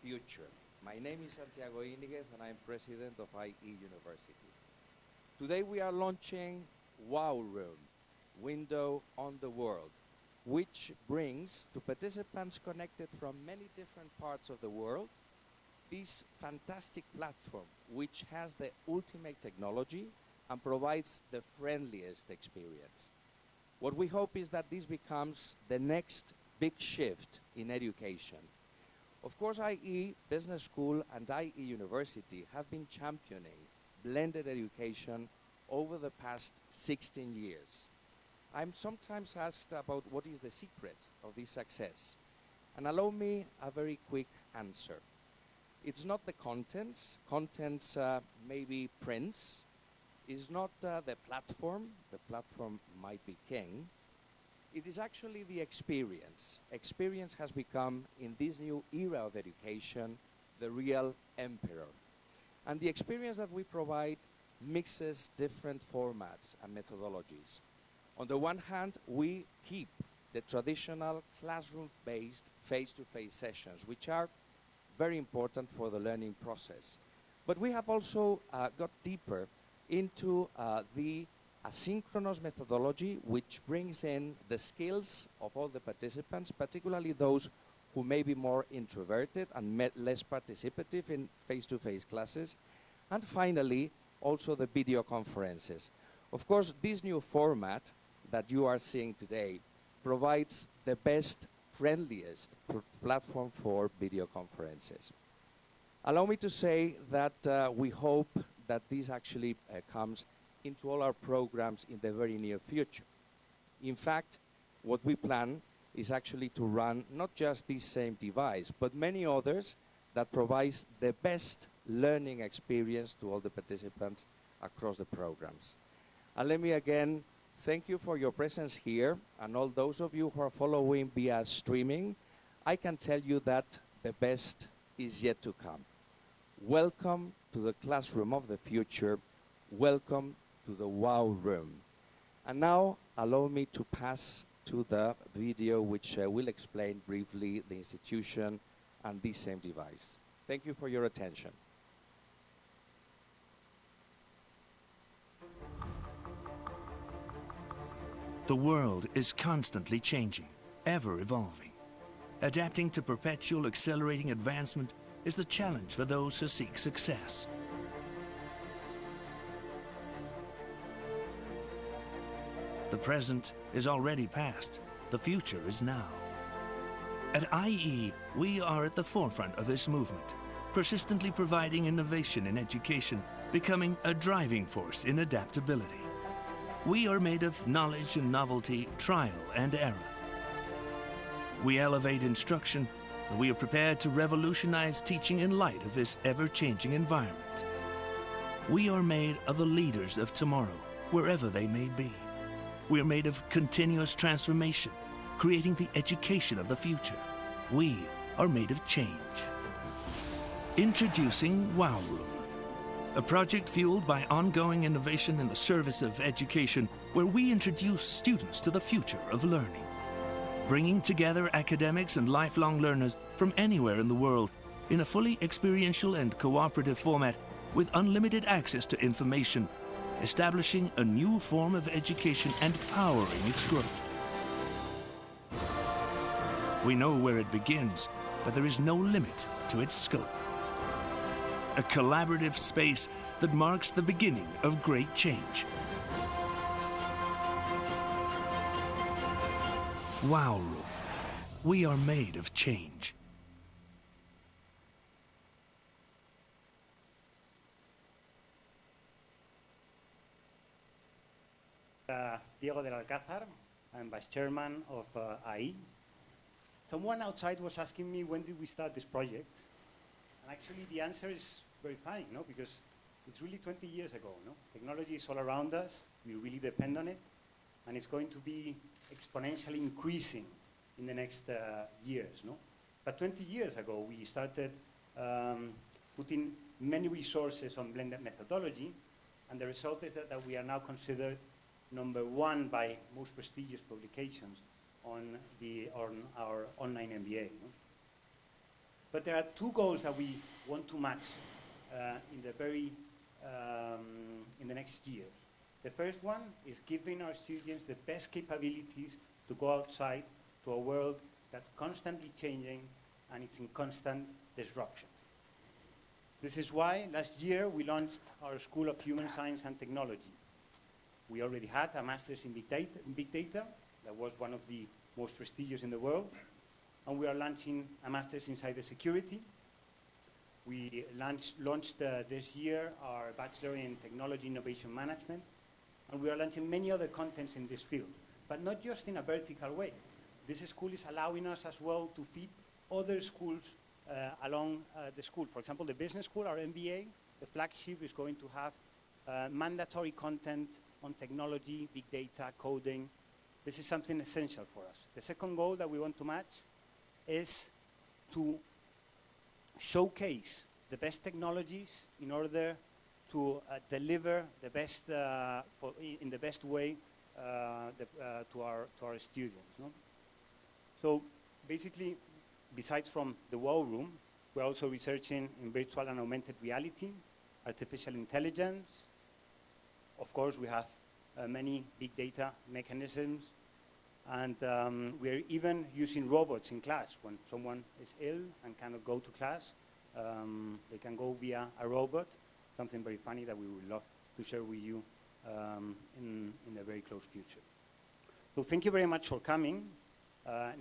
Future. My name is Santiago Íniguez and I'm president of IE University. Today we are launching Wow Room, Window on the World, which brings to participants connected from many different parts of the world this fantastic platform which has the ultimate technology and provides the friendliest experience. What we hope is that this becomes the next big shift in education. Of course, IE Business School and IE University have been championing blended education over the past 16 years. I'm sometimes asked about what is the secret of this success. And allow me a very quick answer. It's not the contents. Contents may be prints. It's not the platform. The platform might be king. It is actually the experience. Experience has become, in this new era of education, the real emperor. And the experience that we provide mixes different formats and methodologies. On the one hand, we keep the traditional classroom-based face-to-face sessions, which are very important for the learning process. But we have also got deeper into the asynchronous methodology, which brings in the skills of all the participants, particularly those who may be more introverted and less participative in face-to-face classes. And finally, also the video conferences. Of course, this new format that you are seeing today provides the best, friendliest platform for video conferences. Allow me to say that we hope that this actually comes into all our programs in the very near future. In fact, what we plan is actually to run not just this same device, but many others that provides the best learning experience to all the participants across the programs. And let me again thank you for your presence here, and all those of you who are following via streaming. I can tell you that the best is yet to come. Welcome to the classroom of the future. Welcome to the Wow Room. And now allow me to pass to the video which will explain briefly the institution and this same device. Thank you for your attention. The world is constantly changing, ever evolving. Adapting to perpetual accelerating advancement is the challenge for those who seek success. The present is already past. The future is now. At IE, we are at the forefront of this movement, persistently providing innovation in education, becoming a driving force in adaptability. We are made of knowledge and novelty, trial and error. We elevate instruction, and we are prepared to revolutionize teaching in light of this ever-changing environment. We are made of the leaders of tomorrow, wherever they may be. We are made of continuous transformation, creating the education of the future. We are made of change. Introducing Wow Room, a project fueled by ongoing innovation in the service of education, where we introduce students to the future of learning. Bringing together academics and lifelong learners from anywhere in the world in a fully experiential and cooperative format with unlimited access to information, establishing a new form of education and powering its growth. We know where it begins, but there is no limit to its scope. A collaborative space that marks the beginning of great change. Wow Room. We are made of change. Diego del Alcázar. I'm Vice Chairman of AI. Someone outside was asking me when did we start this project, and actually the answer is very funny, no? Because it's really 20 years ago, no? Technology is all around us, we really depend on it, and it's going to be exponentially increasing in the next years, no? But 20 years ago we started putting many resources on blended methodology, and the result is that we are now considered #1 by most prestigious publications on our online MBA. No? But there are two goals that we want to match in the next year. The first one is giving our students the best capabilities to go outside to a world that's constantly changing and it's in constant disruption. This is why last year we launched our School of Human Science and Technology. We already had a master's in big data that was one of the most prestigious in the world, and we are launching a master's in cybersecurity. We launched this year our bachelor in technology innovation management, and we are launching many other contents in this field, but not just in a vertical way. This school is allowing us as well to feed other schools along the school. For example, the business school, our MBA, the flagship, is going to have mandatory content on technology, big data, coding. This is something essential for us. The second goal that we want to match is to showcase the best technologies in order to deliver the best in the best way to our students. No? So basically, besides from the Wow Room, we're also researching in virtual and augmented reality, artificial intelligence. Of course, we have many big data mechanisms, and we're even using robots in class. When someone is ill and cannot go to class, they can go via a robot, something very funny that we would love to share with you in the very close future. So thank you very much for coming.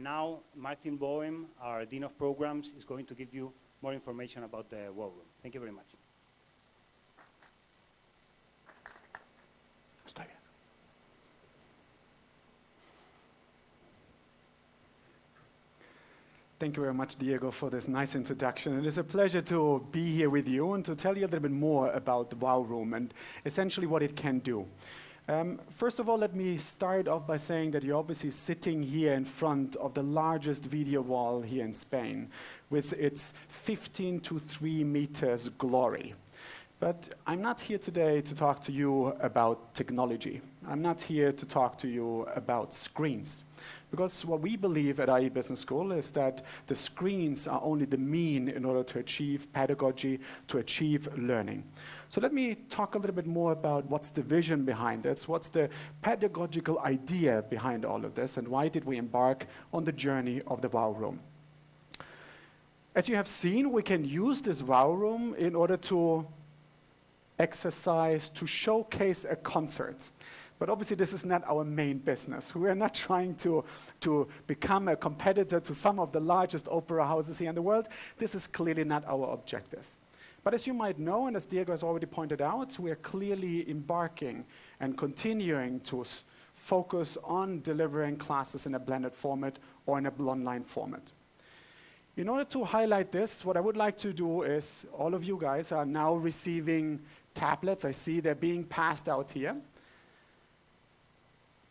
Now, Martin Boehm, our Dean of Programs, is going to give you more information about the Wow Room. Thank you very much. Thank you very much, Diego, for this nice introduction. It is a pleasure to be here with you and to tell you a little bit more about the Wow Room and essentially what it can do. First of all, let me start off by saying that you're obviously sitting here in front of the largest video wall here in Spain with its 15 to 3 meters glory. But I'm not here today to talk to you about technology. I'm not here to talk to you about screens. Because what we believe at IE Business School is that the screens are only the mean in order to achieve pedagogy, to achieve learning. So let me talk a little bit more about what's the vision behind this, what's the pedagogical idea behind all of this, and why did we embark on the journey of the Wow Room. As you have seen, we can use this Wow Room in order to exercise, to showcase a concert. But obviously this is not our main business. We are not trying to become a competitor to some of the largest opera houses here in the world. This is clearly not our objective. But as you might know, and as Diego has already pointed out, we are clearly embarking and continuing to focus on delivering classes in a blended format or in an online format. In order to highlight this, what I would like to do is, all of you guys are now receiving tablets. I see they're being passed out here.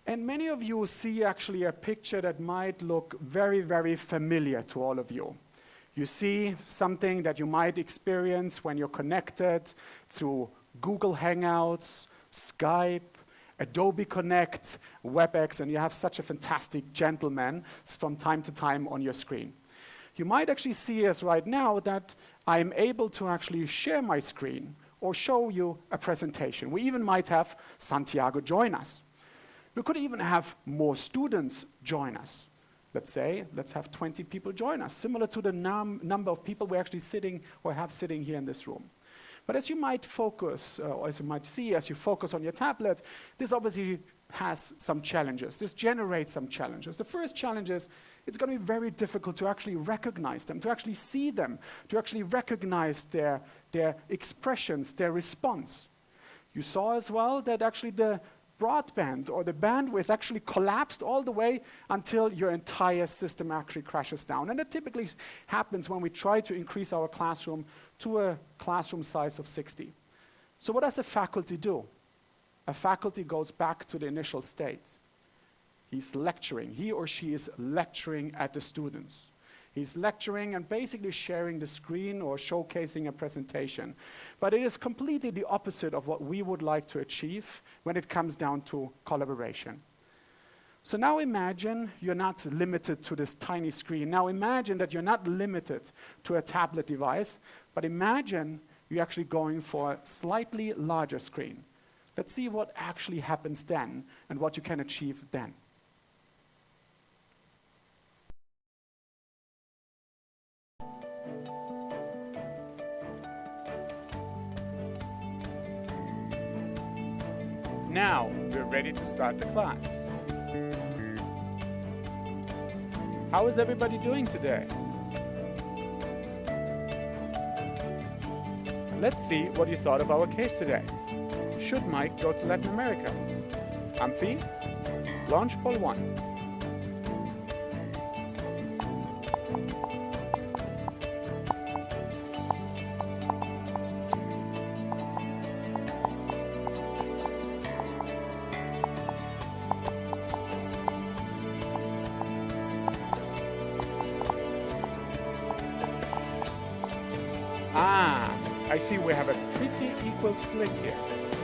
And many of you see actually a picture that might look very, very familiar to all of you. You see something that you might experience when you're connected through Google Hangouts, Skype, Adobe Connect, WebEx, and you have such a fantastic gentleman from time to time on your screen. You might actually see as right now that I'm able to actually share my screen or show you a presentation. We even might have Santiago join us. We could even have more students join us. Let's have 20 people join us, similar to the number of people we're actually sitting or have sitting here in this room. But as you might focus, or as you might see as you focus on your tablet, this obviously has some challenges. This generates some challenges. The first challenge is it's going to be very difficult to actually recognize them, to actually see them, to actually recognize their expressions, their response. You saw as well that actually the broadband or the bandwidth actually collapsed all the way until your entire system actually crashes down. And that typically happens when we try to increase our classroom to a classroom size of 60. So what does a faculty do? A faculty goes back to the initial state. He's lecturing. He or she is lecturing at the students. He's lecturing and basically sharing the screen or showcasing a presentation. But it is completely the opposite of what we would like to achieve when it comes down to collaboration. So now imagine you're not limited to this tiny screen. Now imagine that you're not limited to a tablet device, but imagine you're actually going for a slightly larger screen. Let's see what actually happens then and what you can achieve then. Now we're ready to start the class. How is everybody doing today? Let's see what you thought of our case today. Should Mike go to Latin America? Amphi, launch poll 1. I see we have a pretty equal split here.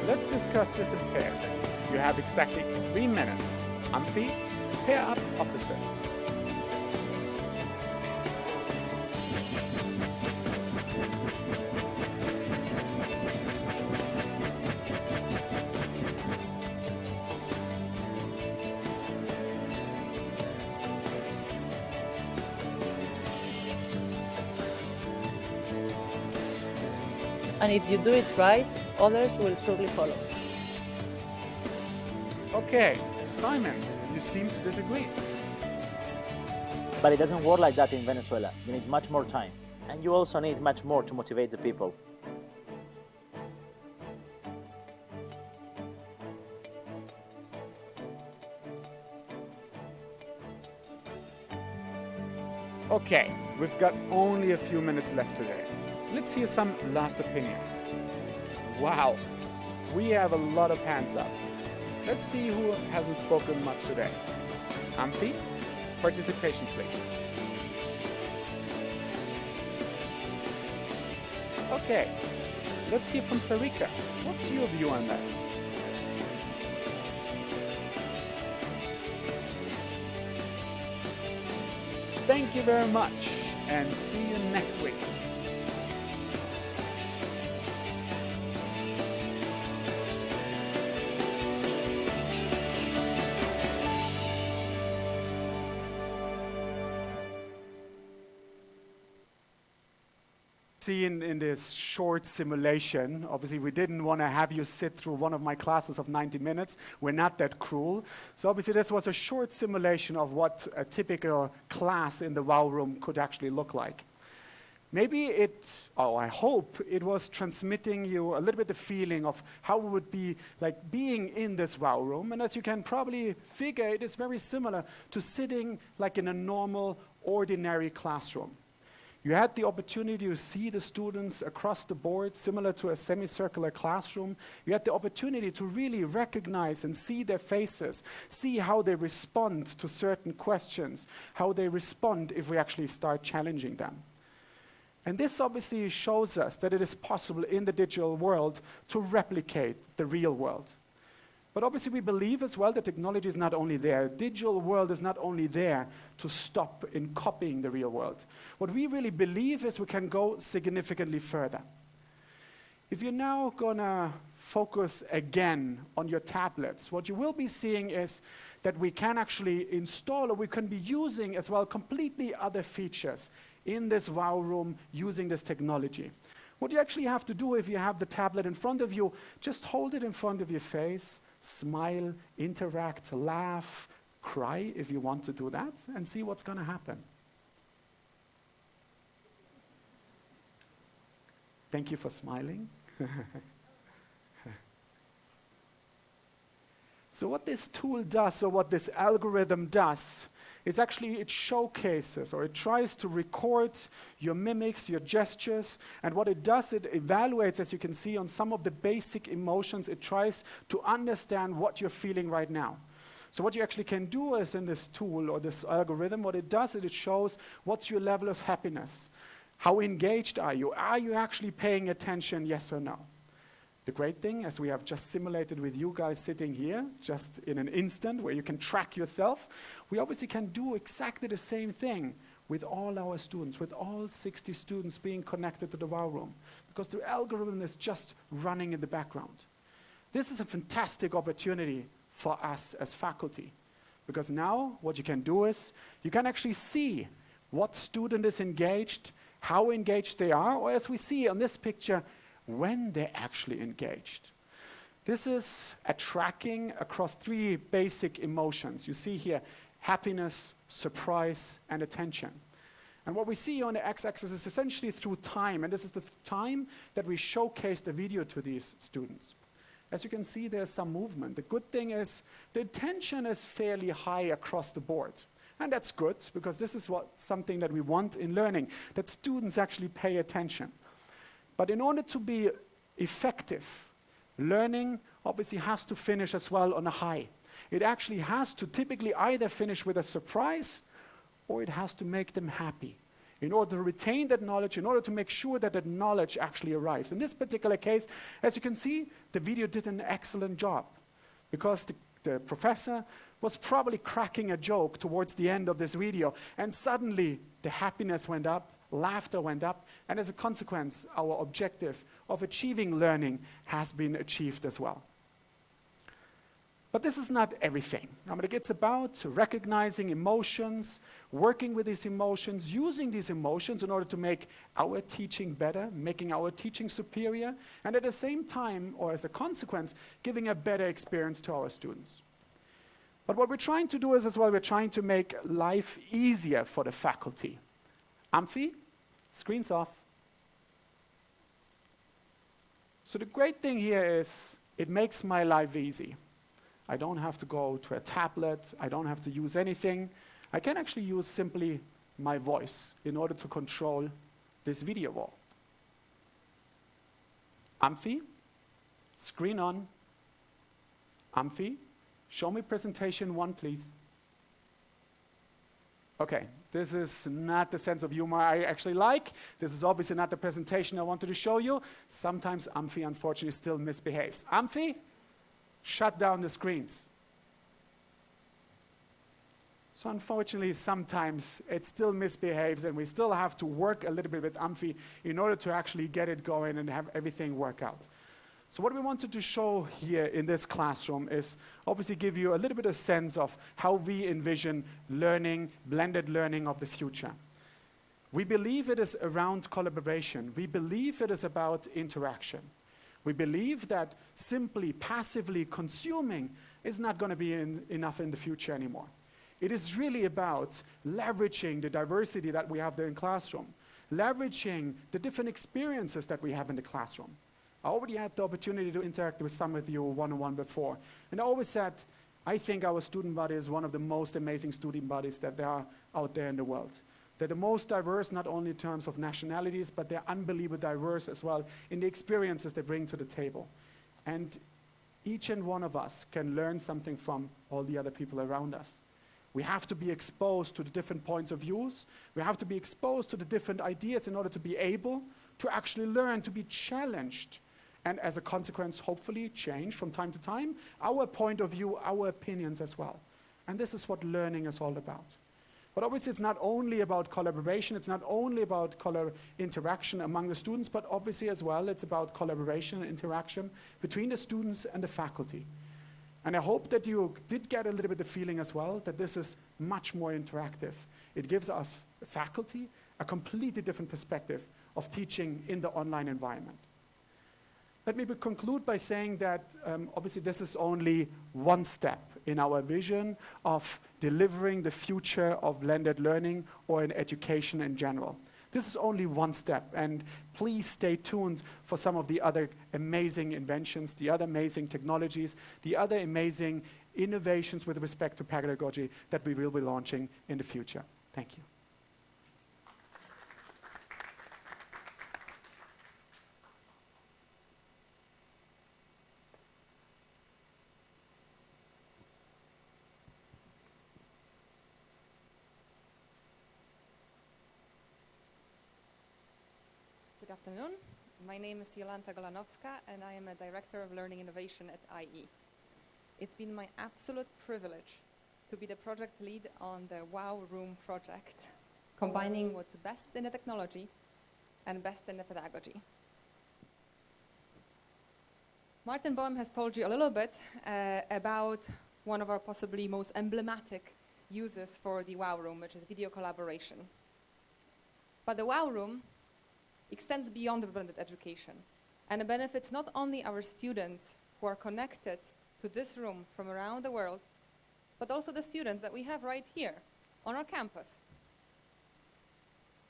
Let's discuss this in pairs. You have exactly 3 minutes. Amphi, pair up opposites. And if you do it right, others will surely follow. Okay, Simon, you seem to disagree. But it doesn't work like that in Venezuela. You need much more time. And you also need much more to motivate the people. Okay, we've got only a few minutes left today. Let's hear some last opinions. Wow, we have a lot of hands up. Let's see who hasn't spoken much today. Amphi, participation please. Okay, let's hear from Sarika. What's your view on that? Thank you very much, and see you next week. See in this short simulation, obviously we didn't want to have you sit through one of my classes of 90 minutes. We're not that cruel. So obviously this was a short simulation of what a typical class in the WOW room could actually look like. Maybe I hope it was transmitting you a little bit the feeling of how it would be like being in this WOW room. And as you can probably figure, it is very similar to sitting like in a normal, ordinary classroom. You had the opportunity to see the students across the board, similar to a semicircular classroom. You had the opportunity to really recognize and see their faces, see how they respond to certain questions, how they respond if we actually start challenging them. And this obviously shows us that it is possible in the digital world to replicate the real world. But obviously we believe as well that technology is not only there. Digital world is not only there to stop in copying the real world. What we really believe is we can go significantly further. If you're now gonna focus again on your tablets, what you will be seeing is that we can actually install, or we can be using as well completely other features in this wow room using this technology. What you actually have to do if you have the tablet in front of you, just hold it in front of your face, smile, interact, laugh, cry if you want to do that, and see what's gonna happen. Thank you for smiling. So what this tool does, or what this algorithm does, is actually it showcases, or it tries to record your mimics, your gestures, and what it does, it evaluates, as you can see, on some of the basic emotions. It tries to understand what you're feeling right now. So what you actually can do is in this tool, or this algorithm, what it does is it shows what's your level of happiness. How engaged are you? Are you actually paying attention, yes or no? The great thing, as we have just simulated with you guys sitting here, just in an instant where you can track yourself, we obviously can do exactly the same thing with all our students, with all 60 students being connected to the wow room, because the algorithm is just running in the background. This is a fantastic opportunity for us as faculty, because now what you can do is you can actually see what student is engaged, how engaged they are, or as we see on this picture, when they're actually engaged. This is a tracking across 3 basic emotions. You see here happiness, surprise, and attention. And what we see on the x-axis is essentially through time, and this is the time that we showcase the video to these students. As you can see, there's some movement. The good thing is the attention is fairly high across the board. And that's good, because this is something that we want in learning, that students actually pay attention. But in order to be effective, learning obviously has to finish as well on a high. It actually has to typically either finish with a surprise, or it has to make them happy. In order to retain that knowledge, in order to make sure that that knowledge actually arrives. In this particular case, as you can see, the video did an excellent job, because the professor was probably cracking a joke towards the end of this video, and suddenly the happiness went up, laughter went up, and as a consequence, our objective of achieving learning has been achieved as well. But this is not everything. It's about recognizing emotions, working with these emotions, using these emotions in order to make our teaching better, making our teaching superior, and at the same time, or as a consequence, giving a better experience to our students. But what we're trying to do is as well, we're trying to make life easier for the faculty. Amphi, screen's off. So the great thing here is it makes my life easy. I don't have to go to a tablet. I don't have to use anything. I can actually use simply my voice in order to control this video wall. Amphi, screen on. Amphi, show me presentation 1, please. Okay, this is not the sense of humor I actually like. This is obviously not the presentation I wanted to show you. Sometimes Amphi, unfortunately, still misbehaves. Amphi, shut down the screens. So unfortunately, sometimes it still misbehaves, and we still have to work a little bit with Amphi in order to actually get it going and have everything work out. So what we wanted to show here in this classroom is obviously give you a little bit of sense of how we envision learning, blended learning of the future. We believe it is around collaboration. We believe it is about interaction. We believe that simply passively consuming is not going to be enough in the future anymore. It is really about leveraging the diversity that we have there in classroom, leveraging the different experiences that we have in the classroom. I already had the opportunity to interact with some of you one-on-one before, and I always said, I think our student body is one of the most amazing student bodies that there are out there in the world. They're the most diverse, not only in terms of nationalities, but they're unbelievably diverse as well in the experiences they bring to the table. And each and one of us can learn something from all the other people around us. We have to be exposed to the different points of views. We have to be exposed to the different ideas in order to be able to actually learn, to be challenged, and as a consequence, hopefully change from time to time our point of view, our opinions as well. And this is what learning is all about. But obviously it's not only about collaboration, it's not only about interaction among the students, but obviously as well it's about collaboration and interaction between the students and the faculty. And I hope that you did get a little bit of feeling as well that this is much more interactive. It gives us faculty a completely different perspective of teaching in the online environment. Let me conclude by saying that obviously this is only one step in our vision of delivering the future of blended learning or in education in general. This is only one step, and please stay tuned for some of the other amazing inventions, the other amazing technologies, the other amazing innovations with respect to pedagogy that we will be launching in the future. Thank you. Good afternoon. My name is Jolanta Golanowska, and I am a Director of Learning Innovation at IE. It's been my absolute privilege to be the project lead on the WOW Room project, combining what's best in the technology and best in the pedagogy. Martin Boehm has told you a little bit about one of our possibly most emblematic uses for the WOW Room, which is video collaboration. But the WOW Room extends beyond the blended education, and it benefits not only our students who are connected to this room from around the world, but also the students that we have right here on our campus.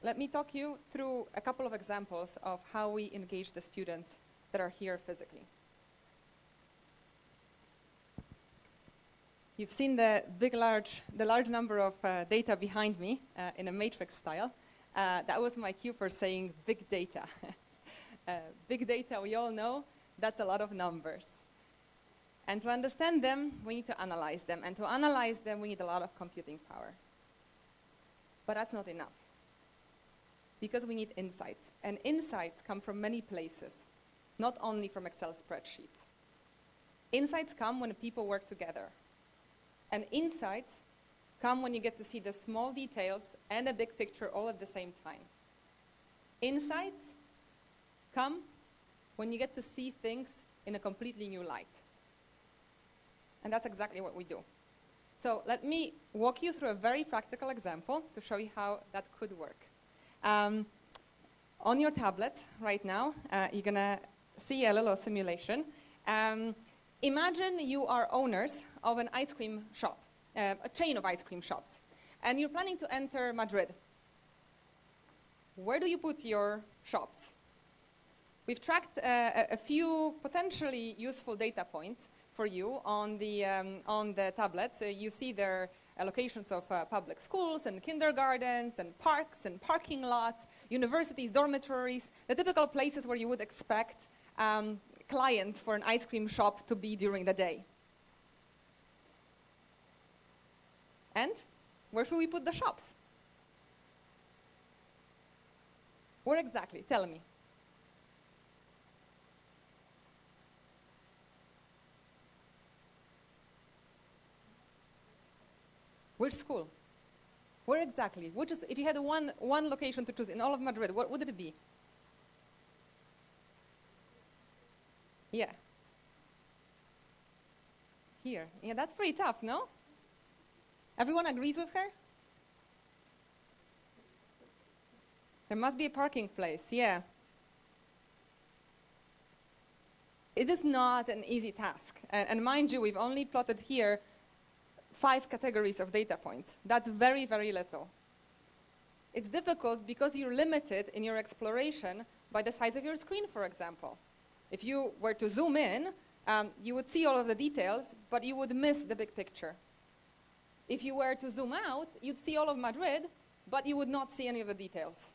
Let me talk you through a couple of examples of how we engage the students that are here physically. You've seen the large number of data behind me in a matrix style. That was my cue for saying big data. Big data, we all know, that's a lot of numbers. And to understand them, we need to analyze them. And to analyze them, we need a lot of computing power. But that's not enough, because we need insights. And insights come from many places, not only from Excel spreadsheets. Insights come when people work together. And insights come when you get to see the small details and the big picture all at the same time. Insights come when you get to see things in a completely new light. And that's exactly what we do. So let me walk you through a very practical example to show you how that could work. On your tablet right now, you're gonna see a little simulation. Imagine you are owners of an ice cream shop, a chain of ice cream shops, and you're planning to enter Madrid. Where do you put your shops? We've tracked a few potentially useful data points for you on the tablets. You see their allocations of public schools and kindergartens and parks and parking lots, universities, dormitories, the typical places where you would expect clients for an ice cream shop to be during the day. And where should we put the shops? Where exactly? Tell me. Which school? Where exactly? Which is, if you had one location to choose in all of Madrid, what would it be? Yeah. Here. Yeah, that's pretty tough, no? Everyone agrees with her? There must be a parking place, yeah. It is not an easy task. And mind you, we've only plotted here 5 categories of data points. That's very, very little. It's difficult because you're limited in your exploration by the size of your screen, for example. If you were to zoom in, you would see all of the details, but you would miss the big picture. If you were to zoom out, you'd see all of Madrid, but you would not see any of the details.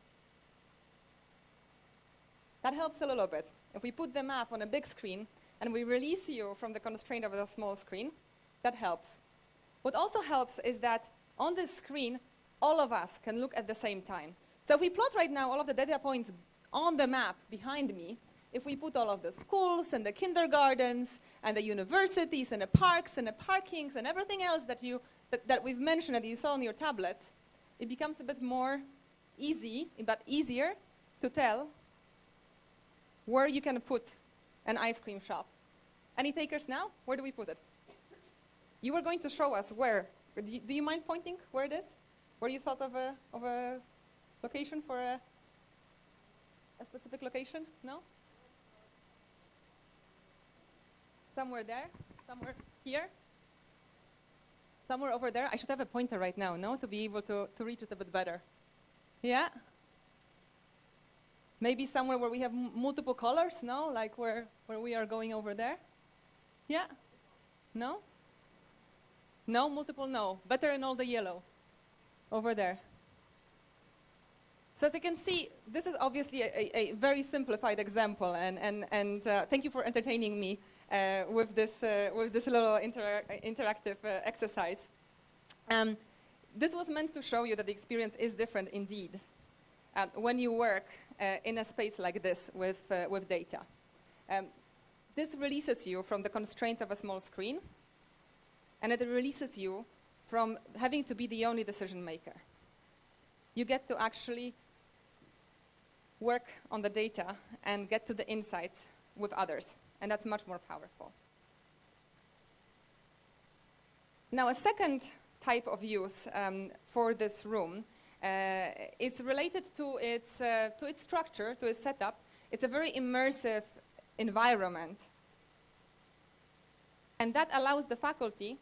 That helps a little bit. If we put the map on a big screen and we release you from the constraint of a small screen, that helps. What also helps is that on this screen, all of us can look at the same time. So if we plot right now all of the data points on the map behind me, if we put all of the schools and the kindergartens and the universities and the parks and the parkings and everything else that we've mentioned that you saw on your tablets, it becomes a bit more easy, but easier to tell where you can put an ice cream shop. Any takers now? Where do we put it? You were going to show us where. Do you mind pointing where it is? Where you thought of a location for a specific location? No? Somewhere there? Somewhere here? Somewhere over there? I should have a pointer right now, no? To be able to reach it a bit better. Yeah? Maybe somewhere where we have multiple colors, no? Like where we are going over there? Yeah? No? No? Multiple no. Better in all the yellow. Over there. So as you can see, this is obviously a very simplified example, and thank you for entertaining me with this little interactive exercise. This was meant to show you that the experience is different indeed when you work in a space like this with data. This releases you from the constraints of a small screen, and it releases you from having to be the only decision maker. You get to actually work on the data and get to the insights with others, and that's much more powerful. Now, a second type of use for this room is related to its structure, to its setup. It's a very immersive environment, and that allows the faculty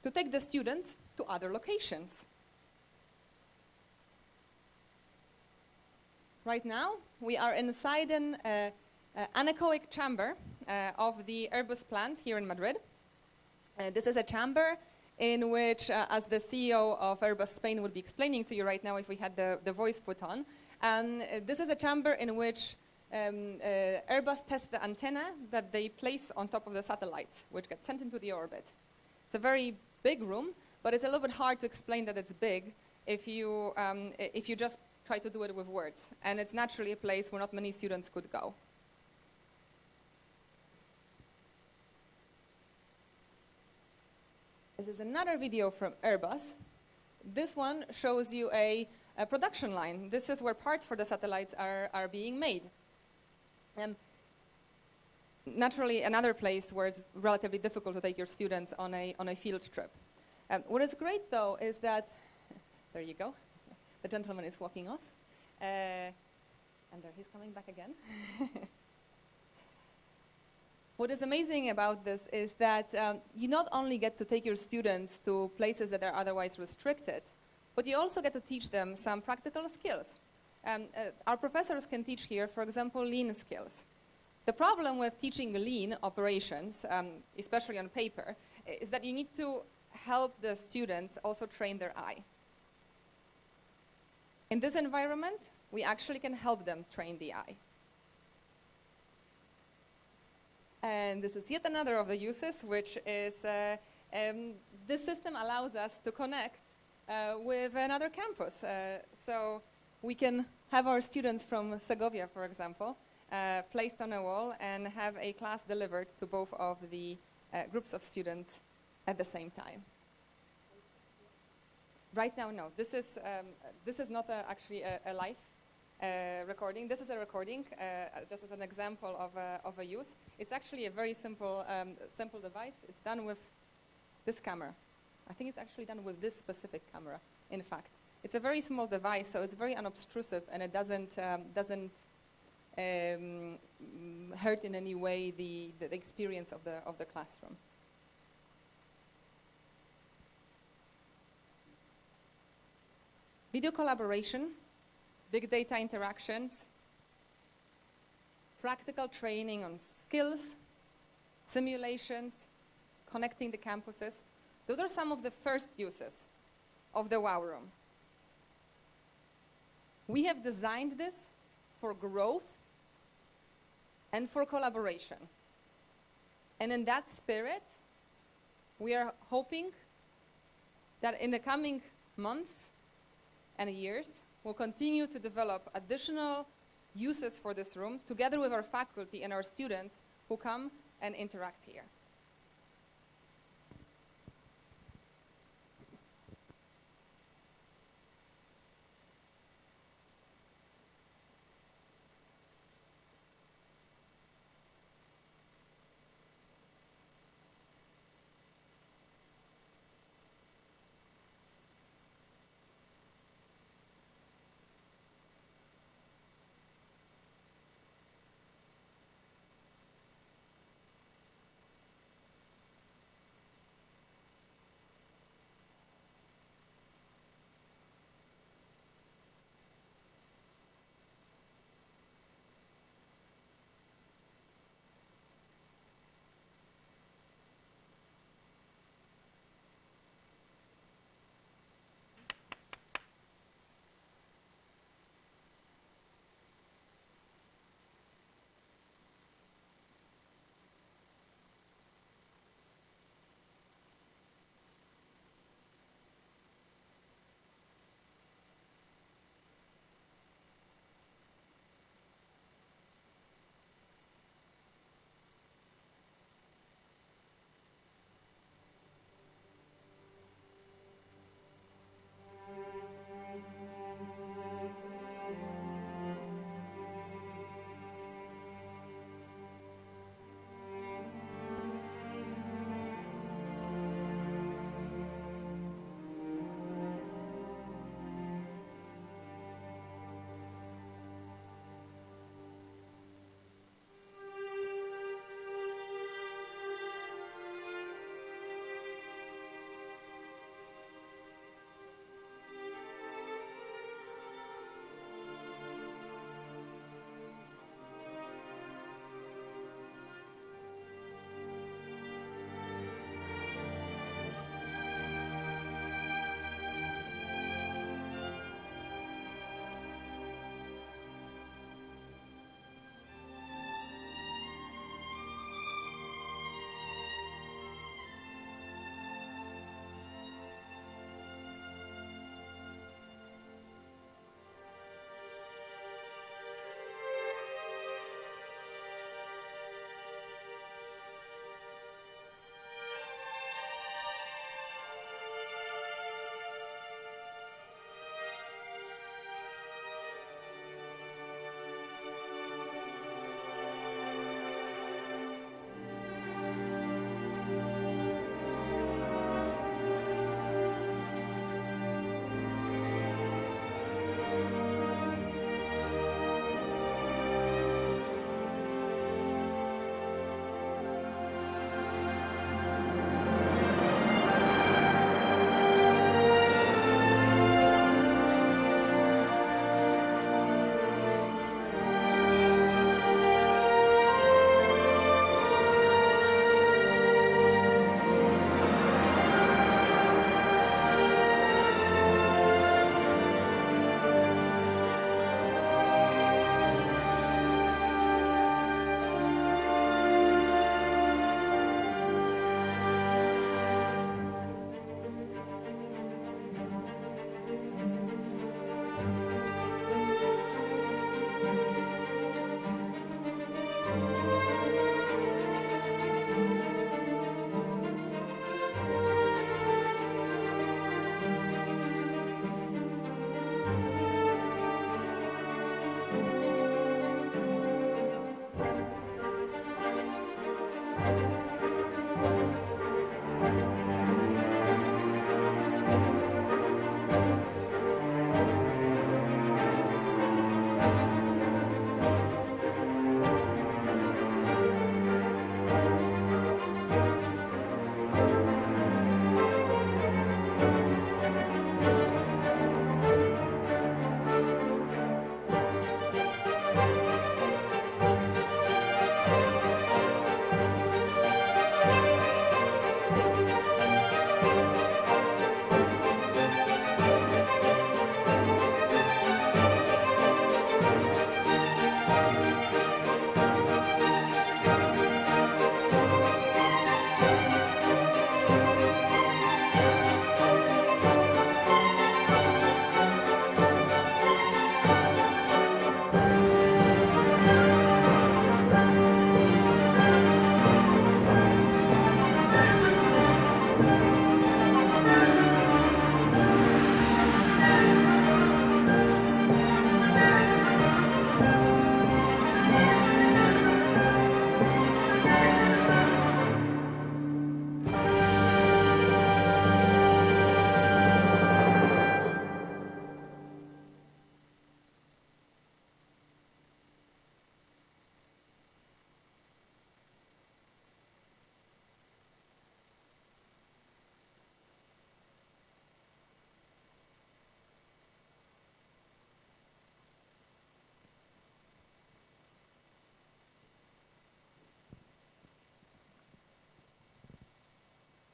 to take the students to other locations. Right now, we are inside an anechoic chamber of the Airbus plant here in Madrid. This is a chamber in which, as the CEO of Airbus Spain would be explaining to you right now if we had the voice put on, this is a chamber in which Airbus tests the antenna that they place on top of the satellites, which get sent into the orbit. It's a very big room, but it's a little bit hard to explain that it's big if you just try to do it with words. And it's naturally a place where not many students could go. This is another video from Airbus. This one shows you a production line. This is where parts for the satellites are being made. Naturally, another place where it's relatively difficult to take your students on a field trip. What is great, though, is that, there you go, the gentleman is walking off, and there he's coming back again. What is amazing about this is that you not only get to take your students to places that are otherwise restricted, but you also get to teach them some practical skills. Our professors can teach here, for example, lean skills. The problem with teaching lean operations, especially on paper, is that you need to help the students also train their eye. In this environment, we actually can help them train the eye. And this is yet another of the uses, which is this system allows us to connect with another campus. So we can have our students from Segovia, for example, placed on a wall and have a class delivered to both of the groups of students at the same time. Right now, no. This is not actually a live recording. This is a recording, just as an example of a use. It's actually a very simple device. It's done with this camera. I think it's actually done with this specific camera, in fact. It's a very small device, so it's very unobtrusive, and it doesn't hurt in any way the experience of the classroom. Video collaboration, big data interactions, practical training on skills, simulations, connecting the campuses. Those are some of the first uses of the WOW Room. We have designed this for growth and for collaboration. And in that spirit, we are hoping that in the coming months and years, we'll continue to develop additional uses for this room together with our faculty and our students who come and interact here.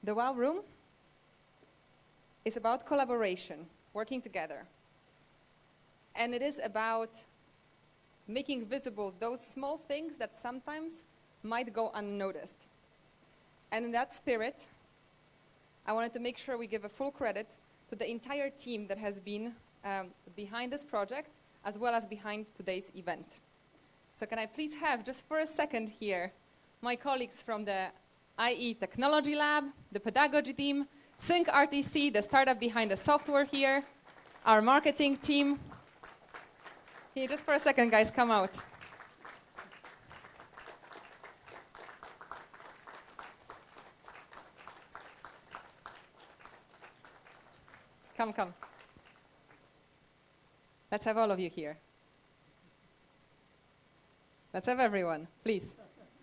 The WOW Room is about collaboration, working together. And it is about making visible those small things that sometimes might go unnoticed. And in that spirit, I wanted to make sure we give a full credit to the entire team that has been behind this project, as well as behind today's event. So can I please have, just for a second here, my colleagues from the IE Technology Lab, the pedagogy team, Sync RTC, the startup behind the software here, our marketing team. Can you just for a second, guys, come out? Come, come. Let's have all of you here. Let's have everyone, please.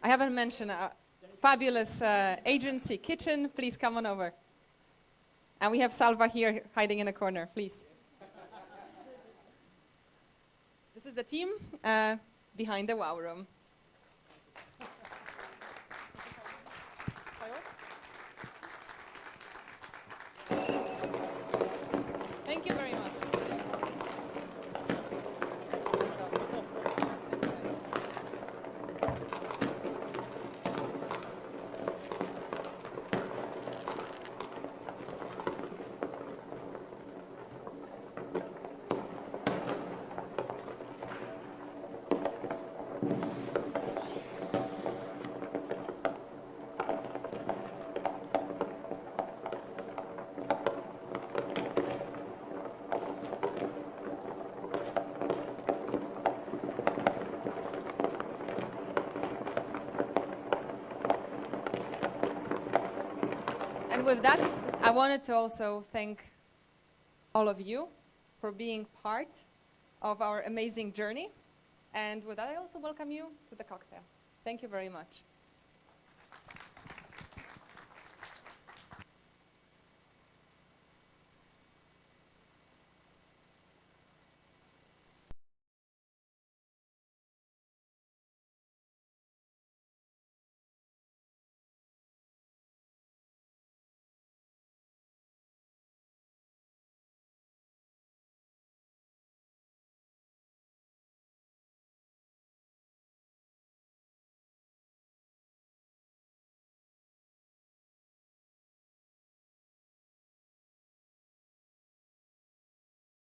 I haven't mentioned a fabulous agency kitchen. Please come on over. And we have Salva here hiding in a corner, please. This is the team behind the WOW Room. Thank you very much. And with that, I wanted to also thank all of you for being part of our amazing journey. And with that, I also welcome you to the cocktail. Thank you very much.